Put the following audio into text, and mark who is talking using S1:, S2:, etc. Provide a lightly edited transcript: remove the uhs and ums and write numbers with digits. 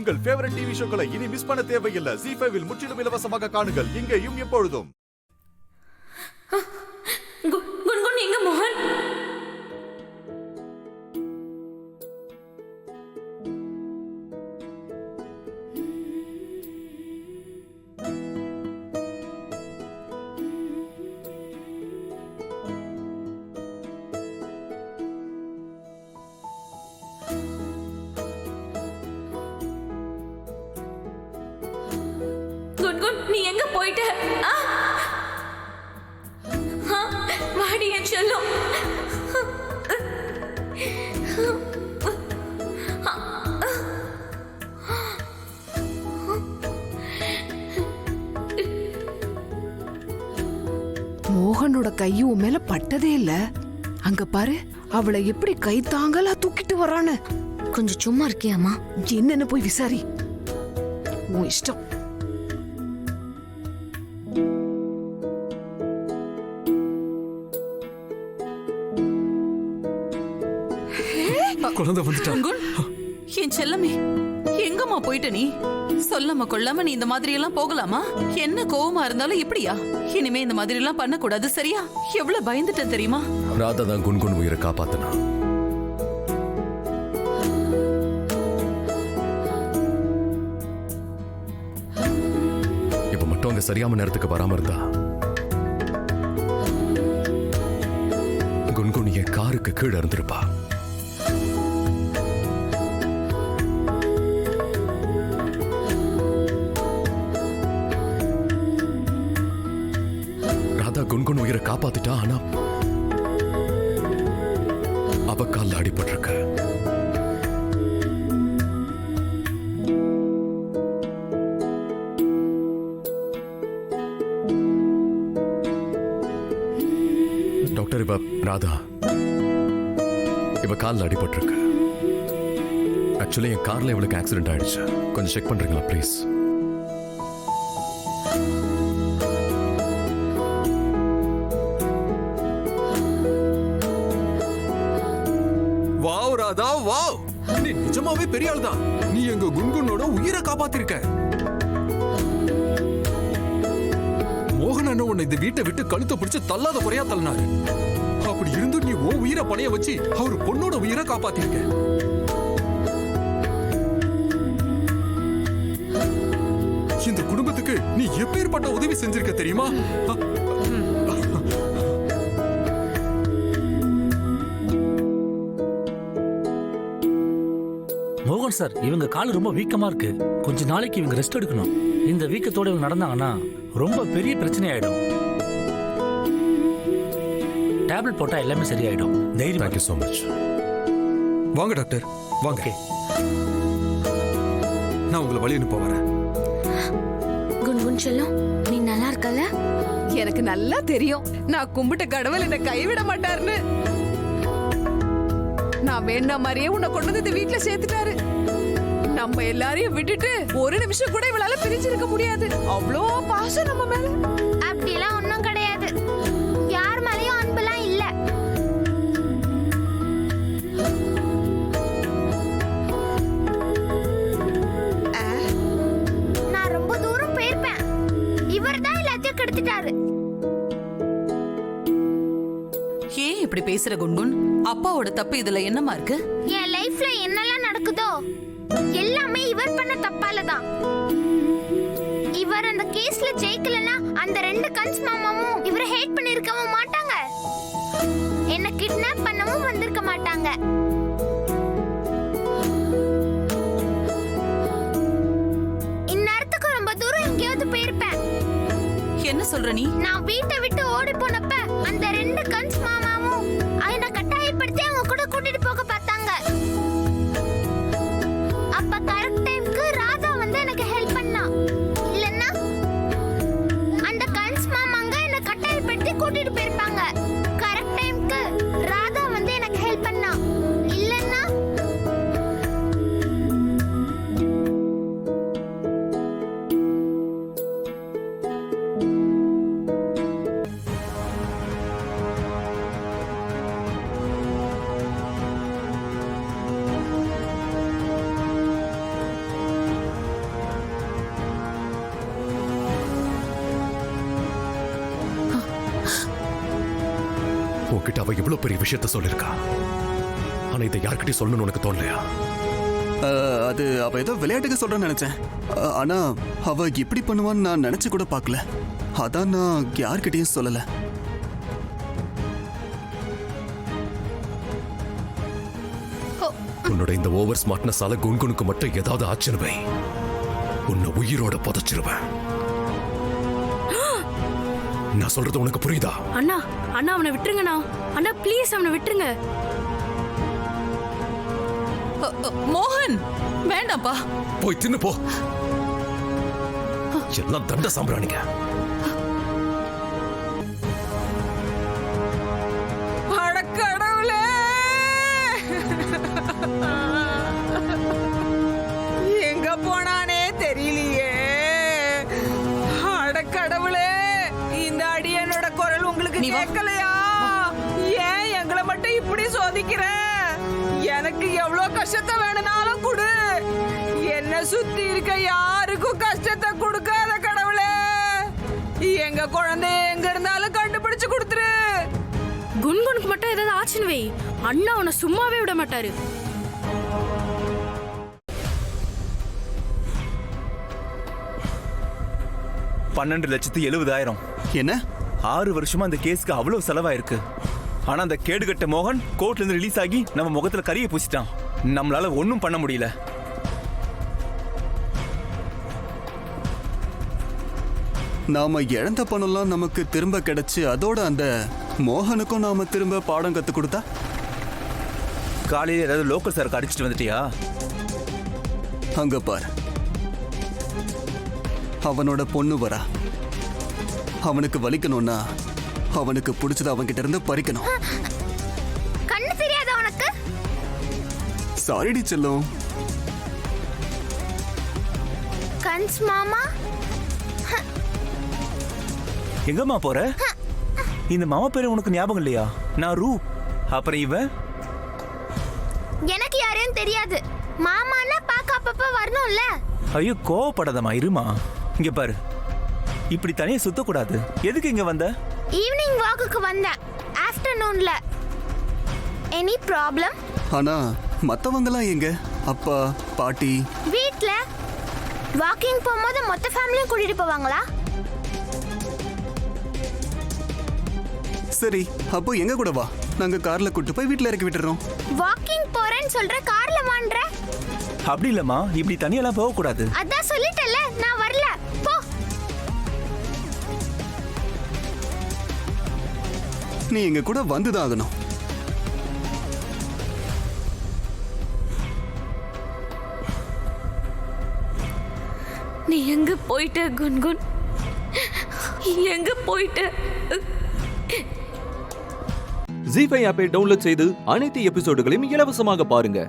S1: உங்கள் favourite TV ஷோக்களை இனி miss பண்ண தேவையில்லை. ZEE5 இல் முற்றிலும் இலவசமாக காணுங்கள். இங்கேயும் எப்பொழுதும்.
S2: குன்குன் எங்க மோகன்? குன்குன் நீ எங்க போயிட்ட? வாடி என் செல்லம்.
S3: மோகனோட கையும் உன் மேல பட்டதே இல்ல. அங்க பாரு, அவளை எப்படி கை தாங்கலா தூக்கிட்டு வரான்னு.
S2: கொஞ்சம் சும்மா இருக்கியாமா?
S3: என்னன்னு போய் விசாரி. உன் இஷ்டம்.
S4: குழந்தை வந்துட்டா.
S5: என் செல்லமே, எங்கம்மா போயிட்ட நீ? சொல்லாம கொள்ளாம நீ இந்த மாதிரி எல்லாம் போகலாமா? என்ன கோவமா இருந்தாலும் இப்படியா? இனிமே இந்த மாதிரி எல்லாம் பண்ண கூடாது, சரியா? எவ்வளவு பயந்துட்டேன் தெரியுமா?
S4: ராதா தான் குன்குன் உயிரை காப்பாத்தனா. இப்ப மட்டும் அங்க சரியான நேரத்துக்கு வராம இருந்தா குன்குன் என் காருக்கு கீழே இருந்திருப்பா. குன்குன் உயிரை காப்பாத்திட்டா. ஆனா அவ கால்ல அடிபட்டிருக்க. டாக்டர், இவ ராதா, இவ கால்ல அடிபட்டிருக்க. ஆக்சுவலி என் கார்ல இவளுக்கு ஆக்சிடென்ட் ஆயிடுச்சு. கொஞ்சம் செக் பண்றீங்களா ப்ளீஸ்?
S6: ராதா, வாவ்! நீ நிஜமாவே பெரிய ஆள் தான். நீ எங்க குன்குனோட உயிரை காப்பாத்திருக்க. மோகன் அண்ணன் உன்னை இந்த வீட்டை விட்டு கழுத்தை பிடிச்சு தள்ளாத குறையா தள்ளினாரு. அப்படி இருந்து நீ உன் உயிரை பணைய வச்சு அவர் பொண்ணோட உயிரை காப்பாத்திருக்க. இந்த குடும்பத்துக்கு நீ எப்பேற்பட்ட உதவி செஞ்சிருக்க தெரியுமா?
S7: மோகன் சார், இவங்க கால் ரொம்ப வீக்கமா இருக்கு. கொஞ்ச நாளைக்கு இவங்க ரெஸ்ட் எடுக்கணும். இந்த வீக்கத்தோட இவங்க நடந்தாங்கன்னா ரொம்ப பெரிய பிரச்சனை ஆயிடும். டேப்லெட் போட்டா எல்லாமே சரியாயிடும். தைரியம்.
S4: Thank you so much.
S6: வாங்க டாக்டர், வாங்க. நான் உங்களை வழி அனுப்ப வரேன்.
S2: குன்குன் செல்லம், நீ நல்லா இருக்கல?
S3: எனக்கு நல்லா தெரியும், நான் கும்பிட்ட கடவுள் என்னை கைவிட மாட்டாருன்னு. நான் வேணா மாதிரியே உன்னை கொண்டு வந்து இந்த வீட்டுல சேர்த்துட்டாரு. நம்ம எல்லாரையும் விட்டுட்டு ஒரு நிமிஷம் கூட இவளால பிரிஞ்சிருக்க முடியாது. அவ்வளோ பாசம் நம்ம மேல.
S2: அப்படிலாம் ஒண்ணும் கிடையாது. யார் மேலயும் அன்பெல்லாம் இல்ல. நான் ரொம்ப தூரம் போயிருப்பேன். இவர் தான் எல்லாத்தையும் கெடுத்துட்டாரு.
S5: ஏன் இப்படி பேசுற குன்குன்? அப்பாவோட தப்பு இதுல என்னமா இருக்கு?
S2: என் லைஃப்ல என்னெல்லாம் நடக்குதோ எல்லாமே இவர் பண்ண தப்பால தான். இவர் அந்த கேஸ்ல ஜெயிக்கலனா அந்த ரெண்டு கன்ஸ் மாமாவும் இவரை ஹேட் பண்ணிருக்கவும் மாட்டாங்க. என்ன கிட்னாப் பண்ணவும் வந்திருக்க மாட்டாங்க. இந்நேரத்துக்கு ரொம்ப தூரம் எங்கேயாவது போயிருப்பேன்.
S5: என்ன சொல்ற நீ?
S2: நான் வீட்டை விட்டு ஓடி போனப்ப அந்த ரெண்டு கன்ஸ் மாமாவும் என்ன கட்டாயப்படுத்தி அவங்க கூட கூட்டிட்டு போக பார்த்தாங்க. அப்ப கரெக்ட் டைம்க்கு ராதா வந்து எனக்கு ஹெல்ப் பண்ணா. இல்லன்னா அந்த கன்ஸ் மாமாங்க என்ன கட்டாயப்படுத்தி கூட்டிட்டு போயிருப்பாங்க. கரெக்ட் டைம்க்கு ராதா வந்து எனக்கு ஹெல்ப் பண்ணா. இல்லன்னா
S4: உன்கிட்ட அவ இவ்வளவு பெரிய விஷயத்த சொல்லிருக்கா. ஆனா இதை யார்கிட்டயும் சொல்லணும்னு உனக்கு தோணலையா?
S8: அது அவ ஏதோ விளையாட்டுக்கு சொல்றேன்னு நினைச்சேன். ஆனா அவ இப்படி பண்ணுவான்னு நான் நினைச்சு கூட பார்க்கல. அதான் நான் யார்கிட்டயும் சொல்லல.
S4: உன்னோட இந்த ஓவர் ஸ்மார்ட்னஸால குன்குனுக்கு மட்டும் ஏதாவது ஆச்சுன்னு வை, உன்னை உயிரோட புதைச்சிருவேன். நான் சொல்றது உனக்கு புரியுதா?
S9: அண்ணா அண்ணா அவனை விட்டுருங்கண்ணா. அண்ணா ப்ளீஸ் அவனை விட்டுருங்க.
S5: மோகன் வேண்டாம்ப்பா.
S4: போய் தின்னு போ. எல்லாம் தண்ட சாம்பிராணிங்க.
S3: அடக்கடவுளே, எங்க போனானே தெரியலையே. அடக்கடவுளே, இந்த அடியனோட குரல் உங்களுக்கு கேட்கலையா? ஏன் எங்களை மட்டும் இப்படி சோதிக்கிற? எனக்கு எவ்வளவு கஷ்டத்தை வேணும்னாலும் கொடு. என்ன சுத்தி இருக்க யாருக்கும் கஷ்டத்தை கொடுக்காத கடவுளே. எங்க குழந்தை எங்க இருந்தாலும் கண்டுபிடிச்சு கொடுத்துரு.
S9: குன்குனுக்கு மட்டும் ஏதாவது ஆச்சுன்னு வை, அண்ணா அவனை சும்மாவே விட மாட்டாரு.
S10: $12,70,000.
S8: என்ன
S10: 6 வருஷமா அந்த கேஸ்க்கு அவ்வளவு செலவாயிருக்கு. ஆனா அந்த கேடுகட்ட மோகன் கோர்ட்ல இருந்து ரிலீஸ் ஆகி நம்ம முகத்துல கரிய பூசிட்டான். நம்மளால ஒண்ணும் பண்ண முடியல.
S8: நாம இழந்த பணம்லாம் நமக்கு திரும்ப கிடைச்சு அதோட அந்த மோகனுக்கும் நாம திரும்ப பாடம் கத்து கொடுத்தா?
S10: காலையில ஏதாவது லோக்கல் சாருக்கு அடிச்சிட்டு வந்துட்டியா?
S8: அங்க பாரு, அவனோட பொண்ணு வரா. அவனுக்கு வலிக்கணும்னா அவனுக்கு பிடிச்சது அவன்கிட்ட இருந்து பறிக்கணும்.
S2: கண்ணு தெரியாத உனக்கு?
S8: சாரிடி செல்லம்.
S2: கன்ஸ் மாமா,
S10: எங்கம்மா போற? இந்த மாமா பேரு உனக்கு ஞாபகம் இல்லையா? நான் ரூ. அப்புறம் இவன்
S2: எனக்கு யாரையும் தெரியாது. மாமானா பாக்க அப்பப்ப வரணும்ல.
S10: ஐயோ கோவப்படாதம்மா, இருமா. இங்க பாரு, இப்படி தனியா சுத்தக்கூடாது. எதுக்கு இங்க வந்த?
S2: ஈவினிங் வாக்குக்கு வந்தேன், ஆஃப்டர்நூன்ல. Any problem?
S8: ஆனா மத்தவங்கலாம் எங்க? அப்பா பாட்டி
S2: வீட்ல. வாக்கிங் போகும்போது மொத்த ஃபேமிலியும் கூட்டிட்டு போவாங்களா?
S8: சரி, அப்போ எங்க கூட வா. நாங்க கார்ல கூட்டு போய் வீட்ல இறக்கி விட்டுறோம்.
S2: வாக்கிங் போறேன்னு சொல்ற, கார்ல வான்ற.
S10: அப்படி இல்லம்மா, இப்படி தனியெல்லாம் போக கூடாது.
S2: அதான் சொல்லிட்டல, நான் வரல. போ.
S8: நீ எங்க கூட வந்துதான் ஆகணும்.
S9: நீ எங்க போயிட்ட குன்குன்? எங்க போயிட்ட?
S11: ஜீ5 ஆப்பை டவுன்லோட் செய்து அனைத்து எபிசோடுகளையும் இலவசமாக பாருங்க.